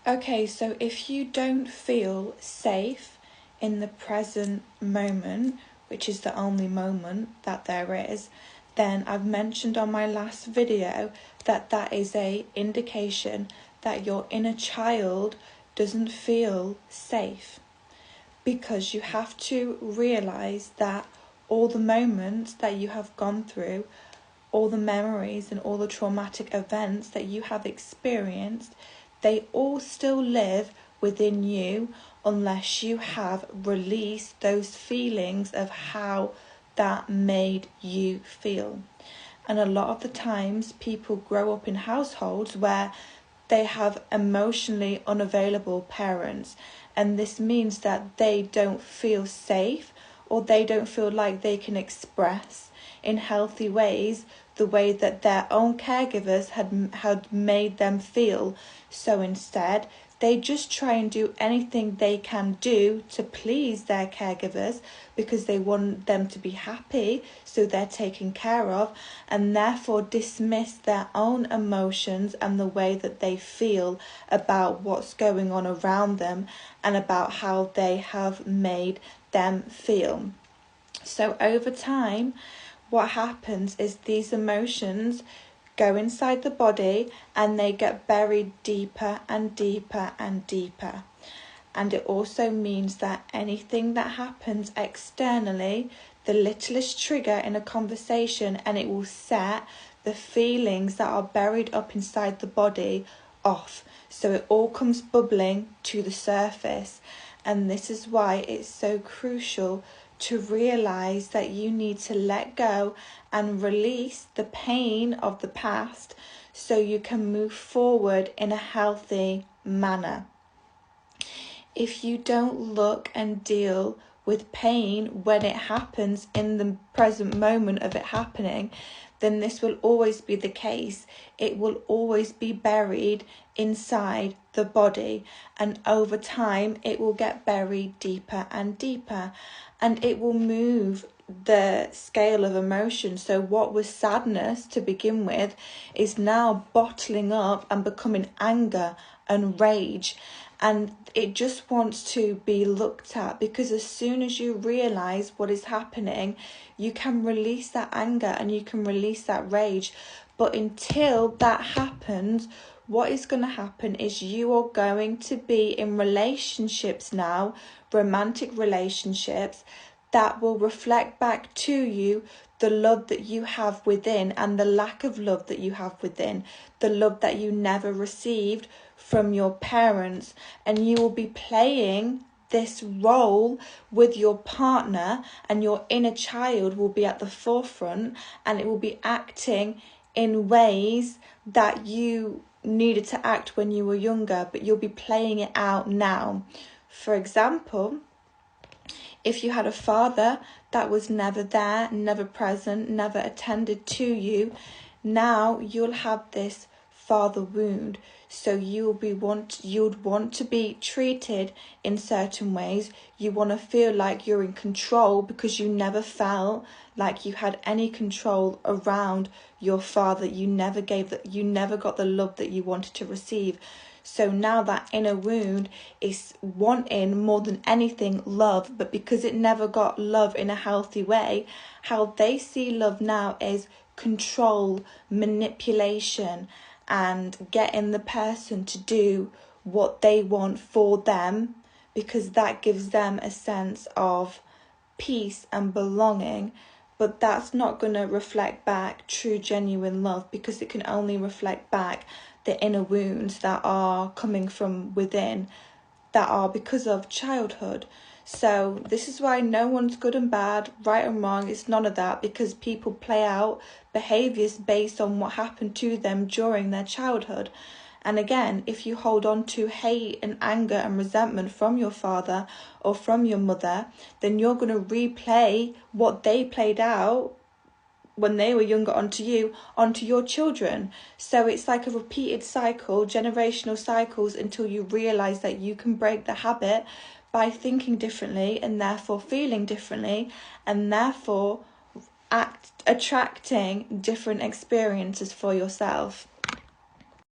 Okay, so if you don't feel safe in the present moment, which is the only moment that there is, then I've mentioned on my last video that that is a indication that your inner child doesn't feel safe, because you have to realize that all the moments that you have gone through, all the memories and all the traumatic events that you have experienced, they all still live within you unless you have released those feelings of how that made you feel. And a lot of the times people grow up in households where they have emotionally unavailable parents, and this means that they don't feel safe, or they don't feel like they can express in healthy ways the way that their own caregivers had made them feel. So instead, they just try and do anything they can do to please their caregivers, because they want them to be happy, so they're taken care of, and therefore dismiss their own emotions and the way that they feel about what's going on around them and about how they have made them feel. So over time, what happens is these emotions go inside the body and they get buried deeper and deeper and deeper. And it also means that anything that happens externally, the littlest trigger in a conversation, and it will set the feelings that are buried up inside the body off. So it all comes bubbling to the surface. And this is why it's so crucial to realize that you need to let go and release the pain of the past so you can move forward in a healthy manner. If you don't look and deal with pain when it happens in the present moment of it happening, then this will always be the case. It will always be buried inside the body, and over time it will get buried deeper and deeper, and it will move the scale of emotion. So what was sadness to begin with is now bottling up and becoming anger and rage, and it just wants to be looked at, because as soon as you realize what is happening, you can release that anger and you can release that rage. But until that happens, what is going to happen is you are going to be in relationships now, romantic relationships, that will reflect back to you the love that you have within and the lack of love that you have within, the love that you never received from your parents. And you will be playing this role with your partner, and your inner child will be at the forefront, and it will be acting in ways that you needed to act when you were younger, but you'll be playing it out now. For example, if you had a father that was never there, never present, never attended to you, now you'll have this father wound. So you'd want to be treated in certain ways. You want to feel like you're in control, because you never felt like you had any control around your father. You never got the love that you wanted to receive. So now that inner wound is wanting more than anything love, but because it never got love in a healthy way, how they see love now is control, manipulation, and getting the person to do what they want for them, because that gives them a sense of peace and belonging. But that's not going to reflect back true, genuine love, because it can only reflect back the inner wounds that are coming from within, that are because of childhood. So this is why no one's good and bad, right and wrong. It's none of that, because people play out behaviours based on what happened to them during their childhood. And again, if you hold on to hate and anger and resentment from your father or from your mother, then you're going to replay what they played out when they were younger onto your children. So it's like a repeated cycle, generational cycles, until you realise that you can break the habit by thinking differently and therefore feeling differently, and therefore attracting different experiences for yourself.